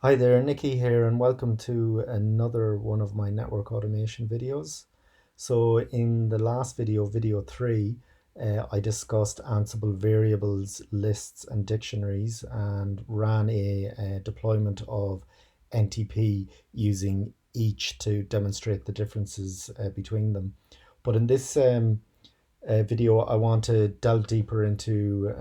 Hi there, Nikki here, and welcome to another one of my network automation videos. So in the last video, video 3, I discussed Ansible variables, lists, and dictionaries and ran a deployment of NTP using each to demonstrate the differences between them. But in this video, I want to delve deeper into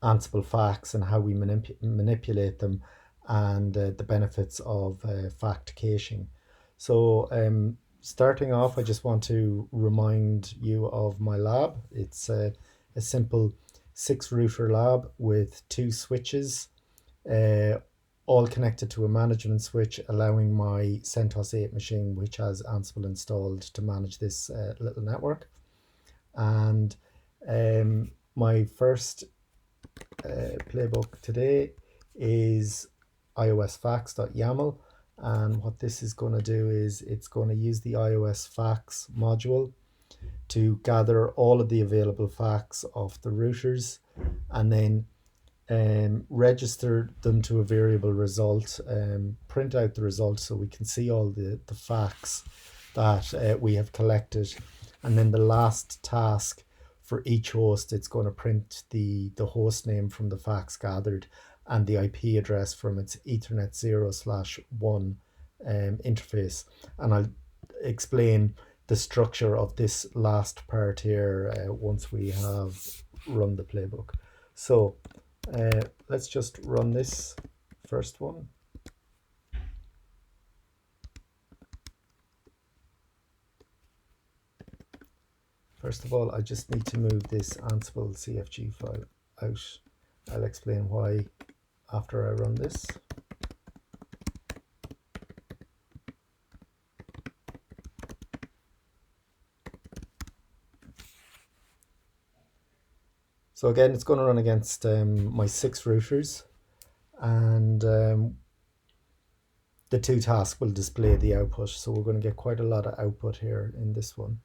Ansible facts and how we manipulate them and the benefits of fact caching. So starting off, I just want to remind you of my lab. It's a simple 6 router lab with 2 switches, uh, all connected to a management switch, allowing my CentOS 8 machine, which has Ansible installed, to manage this little network. And my first playbook today is iosfacts.yaml, and what this is going to do is it's going to use the iOS facts module to gather all of the available facts of the routers and then register them to a variable result, print out the result so we can see all the facts that we have collected. And then the last task for each host, it's going to print the host name from the facts gathered and the IP address from its Ethernet 0/1 interface. And I'll explain the structure of this last part here once we have run the playbook. So let's just run this first one. First of all, I just need to move this Ansible CFG file out. I'll explain why after I run this. So again, it's going to run against my 6 routers, and the 2 tasks will display the output. So we're going to get quite a lot of output here in this one.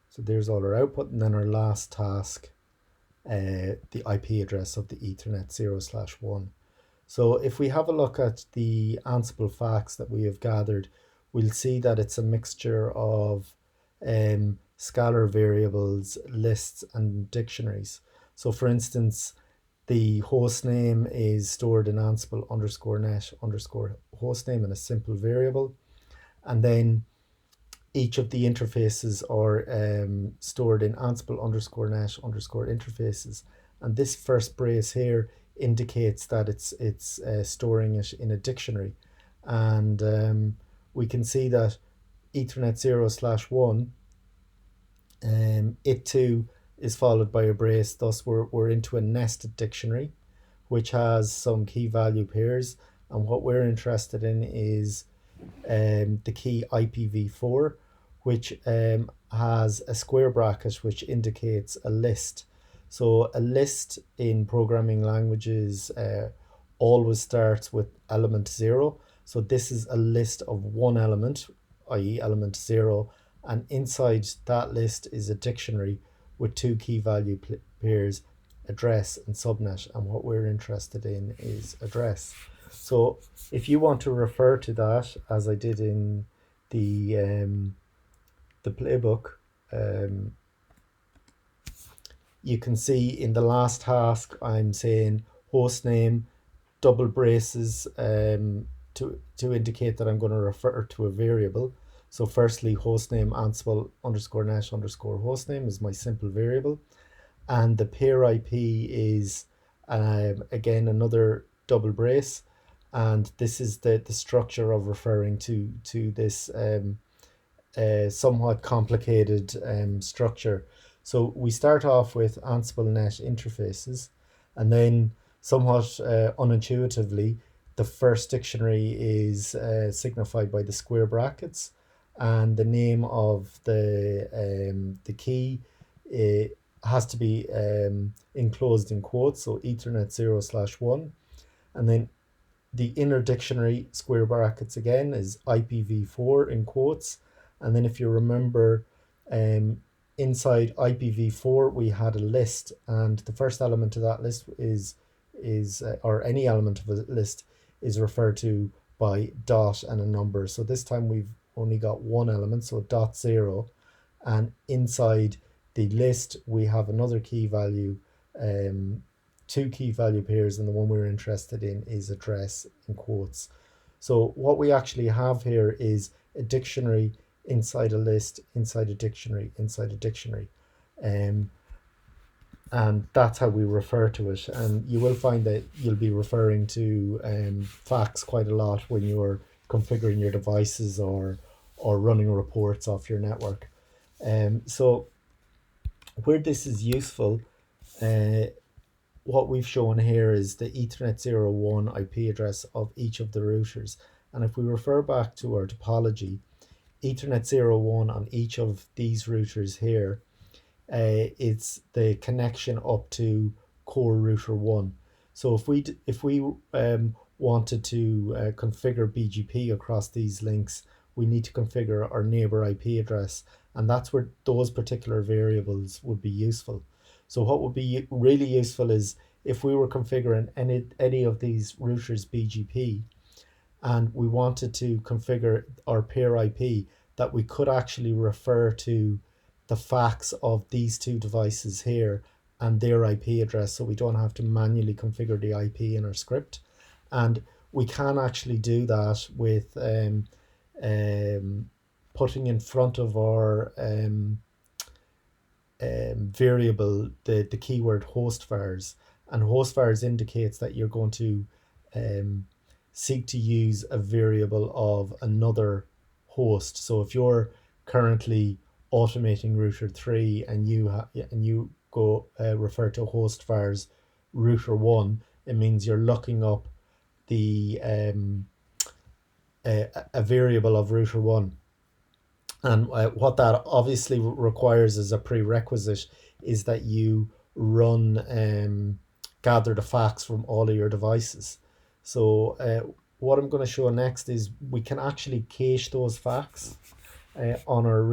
So there's all our output, and then our last task, the IP address of the Ethernet 0/1. So if we have a look at the Ansible facts that we have gathered, we'll see that it's a mixture of scalar variables, lists, and dictionaries. So for instance, the host name is stored in Ansible _net underscore hostname in a simple variable. And then each of the interfaces are stored in Ansible _net underscore interfaces. And this first brace here indicates that it's storing it in a dictionary. And we can see that Ethernet 0/1, it too is followed by a brace. Thus we're into a nested dictionary, which has some key value pairs. And what we're interested in is the key IPv4, which has a square bracket which indicates a list. So a list in programming languages always starts with element 0. So this is a list of one element, i.e. element 0, and inside that list is a dictionary with 2 key value pairs, address and subnet, and what we're interested in is address. So if you want to refer to that, as I did in the playbook, you can see in the last task I'm saying host name, double braces to indicate that I'm going to refer to a variable. So firstly, hostname Ansible _net underscore hostname is my simple variable, and the pair IP is again another double brace, and this is the structure of referring to this somewhat complicated structure. So we start off with Ansible net interfaces, and then somewhat unintuitively, the first dictionary is signified by the square brackets, and the name of the key has to be enclosed in quotes, so Ethernet 0/1, and then the inner dictionary, square brackets again, is IPv4 in quotes. And then if you remember, inside IPv4 we had a list, and the first element of that list is or any element of a list is referred to by dot and a number. So this time we've only got one element, so dot 0, and inside the list we have another key value, two key value pairs, and the one we're interested in is address in quotes. So what we actually have here is a dictionary inside a list, inside a dictionary, inside a dictionary. And that's how we refer to it. And you will find that you'll be referring to facts quite a lot when you're configuring your devices or running reports off your network. So where this is useful, what we've shown here is the Ethernet 01 IP address of each of the routers. And if we refer back to our topology, Ethernet 01 on each of these routers here, it's the connection up to core router 1. So if we wanted to configure BGP across these links, we need to configure our neighbor IP address, and that's where those particular variables would be useful. So what would be really useful is if we were configuring any of these routers BGP, and we wanted to configure our peer IP, that we could actually refer to the facts of these two devices here and their IP address, so we don't have to manually configure the IP in our script. And we can actually do that with putting in front of our variable the keyword host vars, and host vars indicates that you're going to seek to use a variable of another host. So if you're currently automating router 3 and you go refer to host vars router 1, it means you're looking up the a variable of router 1. And what that obviously requires as a prerequisite is that you run gather the facts from all of your devices. So what I'm going to show next is we can actually cache those facts on our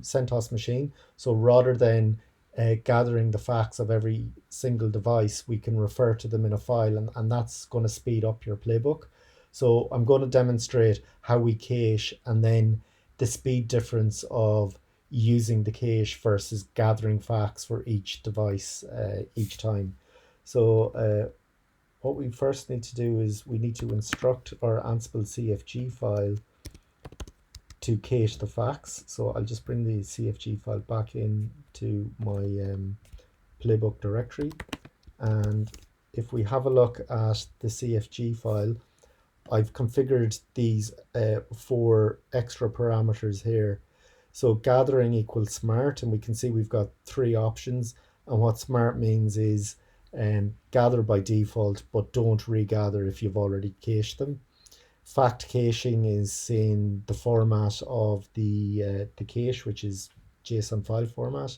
CentOS machine. So rather than gathering the facts of every single device, we can refer to them in a file, and that's going to speed up your playbook. So I'm going to demonstrate how we cache and then the speed difference of using the cache versus gathering facts for each device each time. So what we first need to do is we need to instruct our Ansible CFG file to cache the facts. So I'll just bring the CFG file back into my playbook directory, and if we have a look at the CFG file, I've configured these 4 extra parameters here. So gathering equals smart, and we can see we've got 3 options, and what smart means is gather by default but don't regather if you've already cached them. Fact caching is in the format of the cache, which is JSON file format.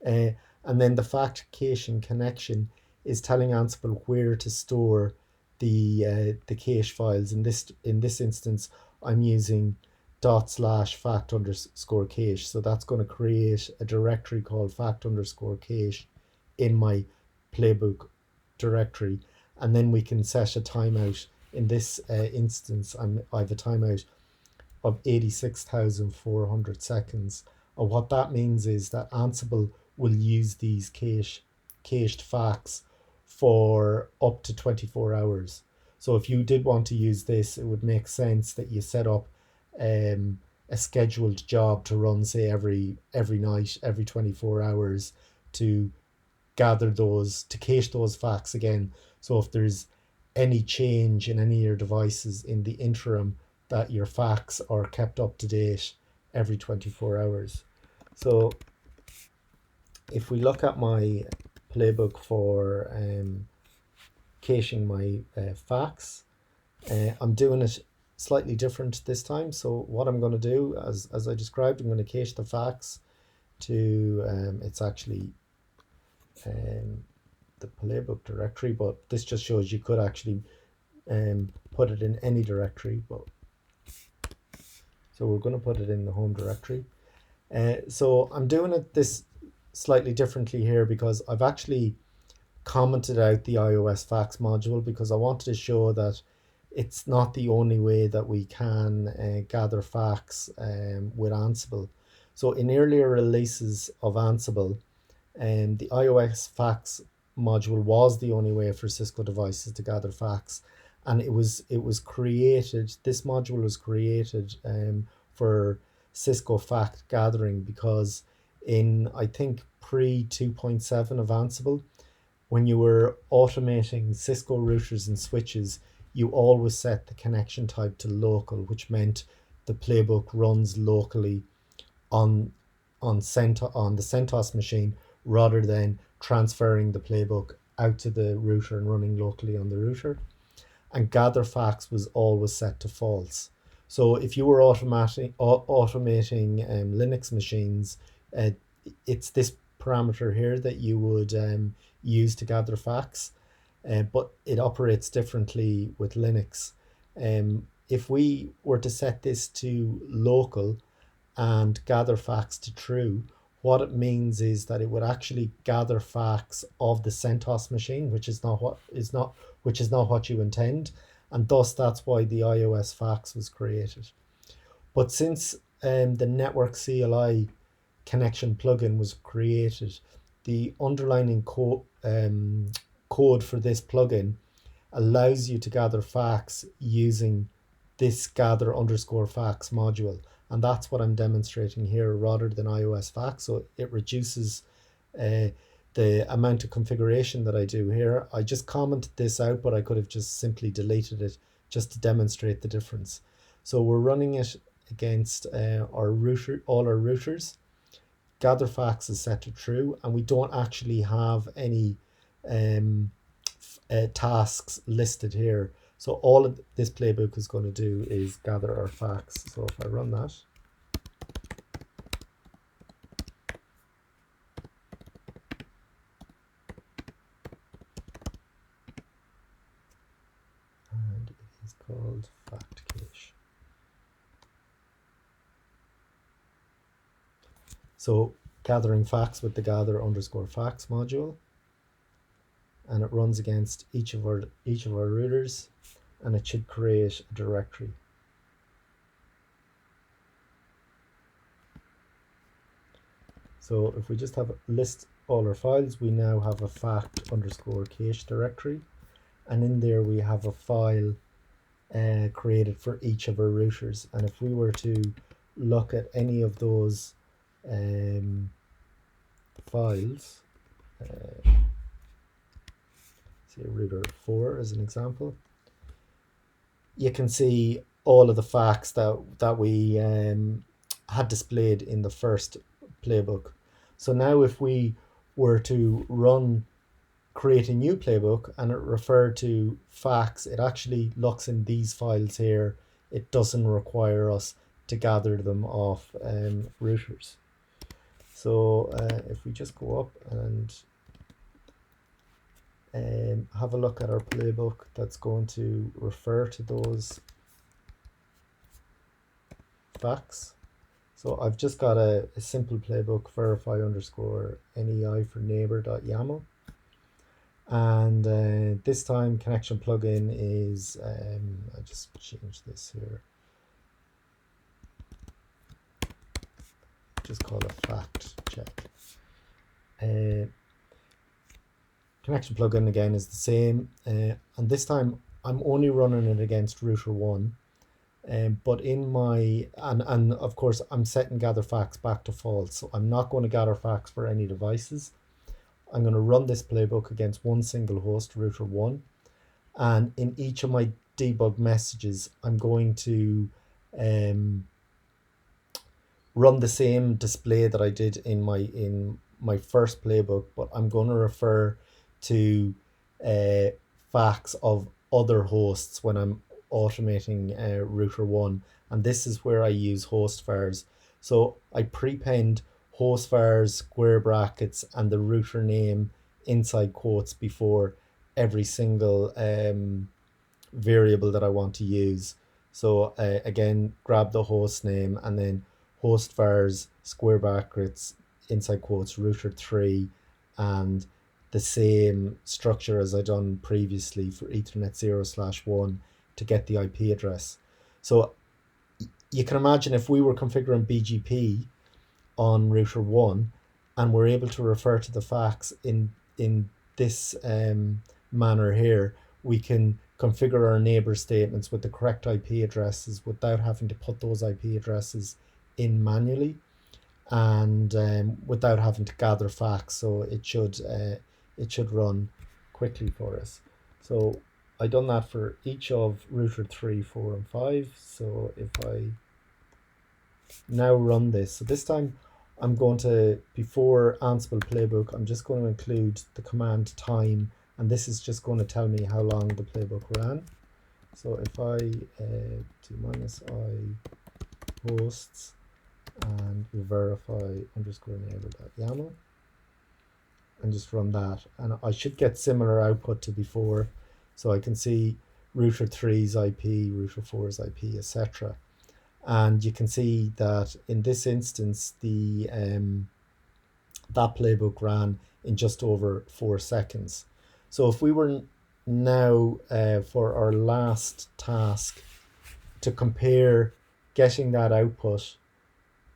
And then the fact caching connection is telling Ansible where to store the cache files. In this instance, I'm using /fact_cache. So that's going to create a directory called fact_cache in my playbook directory, and then we can set a timeout. In this instance, I have a timeout of 86,400 seconds. And what that means is that Ansible will use these cached facts for up to 24 hours. So if you did want to use this, it would make sense that you set up a scheduled job to run, say, every night, every 24 hours, to gather those, to cache those facts again. So if there's any change in any of your devices in the interim, that your facts are kept up to date every 24 hours. So if we look at my playbook for caching my facts, I'm doing it slightly different this time. So what I'm going to do, as I described, I'm going to cache the facts to it's actually the playbook directory, but this just shows you could actually put it in any directory. But so we're going to put it in the home directory, So I'm doing it this slightly differently here because I've actually commented out the iOS facts module because I wanted to show that it's not the only way that we can gather facts with Ansible. So in earlier releases of Ansible, the iOS facts module was the only way for Cisco devices to gather facts, and it was created. This module was created for Cisco fact gathering because in I think pre 2.7 of Ansible, when you were automating Cisco routers and switches, you always set the connection type to local, which meant the playbook runs locally on on the CentOS machine rather than transferring the playbook out to the router and running locally on the router. And gather facts was always set to false. So if you were automating Linux machines, uh, it's this parameter here that you would use to gather facts, but it operates differently with Linux. If we were to set this to local and gather facts to true, what it means is that it would actually gather facts of the CentOS machine, which is not what you intend, and thus that's why the iOS facts was created. But since the network CLI connection plugin was created, the underlying code for this plugin allows you to gather facts using this gather underscore facts module. And that's what I'm demonstrating here rather than iOS facts. So it reduces uh, the amount of configuration that I do here. I just commented this out, but I could have just simply deleted it just to demonstrate the difference. So we're running it against our router, all our routers. Gather facts is set to true, and we don't actually have any um, tasks listed here. So all of this playbook is going to do is gather our facts. So if I run that, and it is called fact cache. So gathering facts with the gather underscore facts module, and it runs against each of our routers, and it should create a directory. So if we just have list all our files, we now have a fact underscore cache directory, and in there we have a file created for each of our routers. And if we were to look at any of those files, say router 4 as an example, you can see all of the facts that we had displayed in the first playbook. So now if we were to create a new playbook and it referred to facts, it actually looks in these files here. It doesn't require us to gather them off routers. So if we just go up and have a look at our playbook that's going to refer to those facts. So I've just got a simple playbook, verify underscore NEI for neighbor.yaml. And this time connection plugin is, I just change this here. Just call it fact check. Connection plugin again is the same, and this time I'm only running it against router 1. But in my, and of course I'm setting gather facts back to false, so I'm not going to gather facts for any devices. I'm going to run this playbook against one single host, router 1, and in each of my debug messages I'm going to run the same display that I did in my first playbook, but I'm going to refer to facts of other hosts when I'm automating router 1, and this is where I use host vars. So I prepend host vars, square brackets, and the router name inside quotes before every single variable that I want to use. So again, grab the host name and then host vars, square brackets, inside quotes, router 3, and the same structure as I done previously for Ethernet 0/1 to get the IP address. So you can imagine if we were configuring BGP on router 1 and we're able to refer to the facts in this manner here, we can configure our neighbor statements with the correct IP addresses without having to put those IP addresses in manually, and without having to gather facts. So it should run quickly for us. So I done that for each of router 3, 4, and 5. So if I now run this, so this time I'm going to, before Ansible playbook, I'm just going to include the command time, and this is just going to tell me how long the playbook ran. So if I do -I hosts and verify underscore enable.yaml and just run that, and I should get similar output to before. So I can see router 3's IP, router 4's IP, etc. And you can see that in this instance, the that playbook ran in just over 4 seconds. So if we were now for our last task to compare getting that output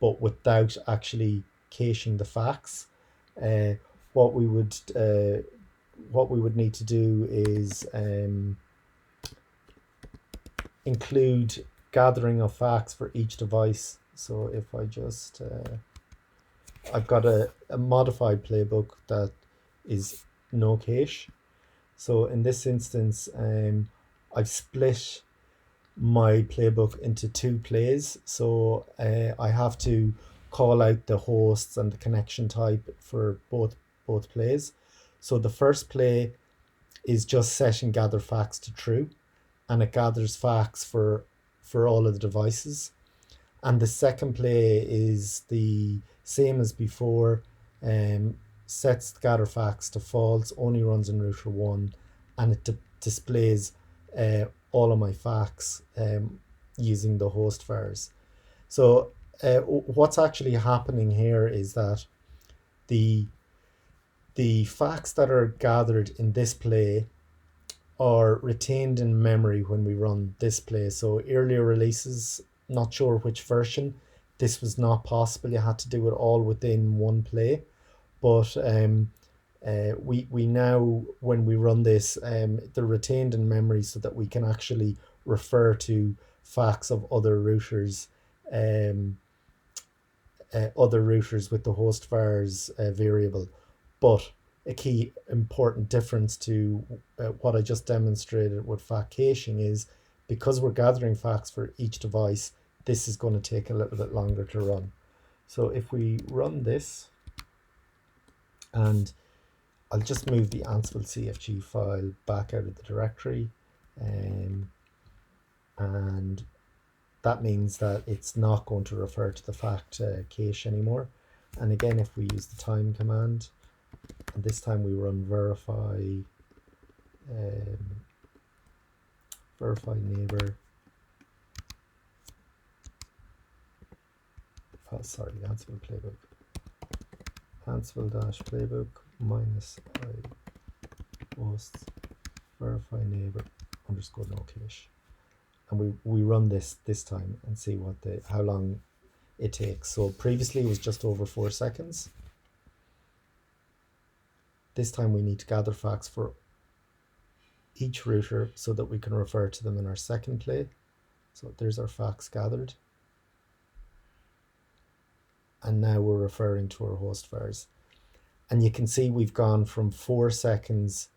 but without actually caching the facts, what we would need to do is include gathering of facts for each device. So if I just I've got a modified playbook that is no cache. So in this instance, I've split my playbook into 2 plays. So I have to call out the hosts and the connection type for both plays. So the first play is just set and gather facts to true, and it gathers facts for all of the devices. And the second play is the same as before, sets the gather facts to false, only runs in router 1, and it displays all of my facts using the host vars. So what's actually happening here is that the facts that are gathered in this play are retained in memory when we run this play. So earlier releases, not sure which version, this was not possible. You had to do it all within one play. But we now, when we run this, they're retained in memory so that we can actually refer to facts of other routers with the host vars variable. But a key important difference to what I just demonstrated with fact caching is, because we're gathering facts for each device, this is going to take a little bit longer to run. So if we run this, and I'll just move the Ansible CFG file back out of the directory, and that means that it's not going to refer to the fact cache anymore. And again, if we use the time command, and this time we run verify neighbor, Ansible playbook, Ansible-playbook -I hosts verify neighbor underscore no cache, and we run this time and see how long it takes. So previously it was just over 4 seconds. This time we need to gather facts for each router so that we can refer to them in our second play. So there's our facts gathered. And now we're referring to our host vars. And you can see we've gone from 4 seconds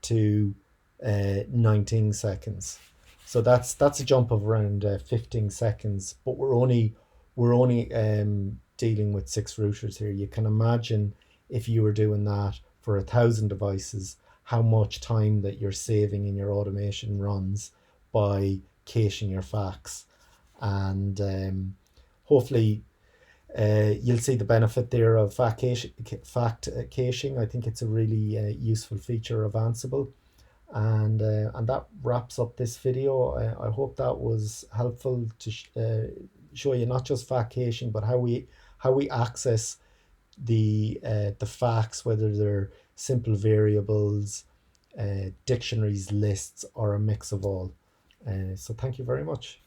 to 19 seconds. So that's a jump of around 15 seconds, but we're only dealing with 6 routers here. You can imagine if you were doing that for 1,000 devices, how much time that you're saving in your automation runs by caching your facts. And hopefully you'll see the benefit there of fact caching. I think it's a really useful feature of Ansible. And that wraps up this video. I hope that was helpful to show you not just fact caching, but how we access the facts, whether they're simple variables, dictionaries, lists, or a mix of all. So thank you very much.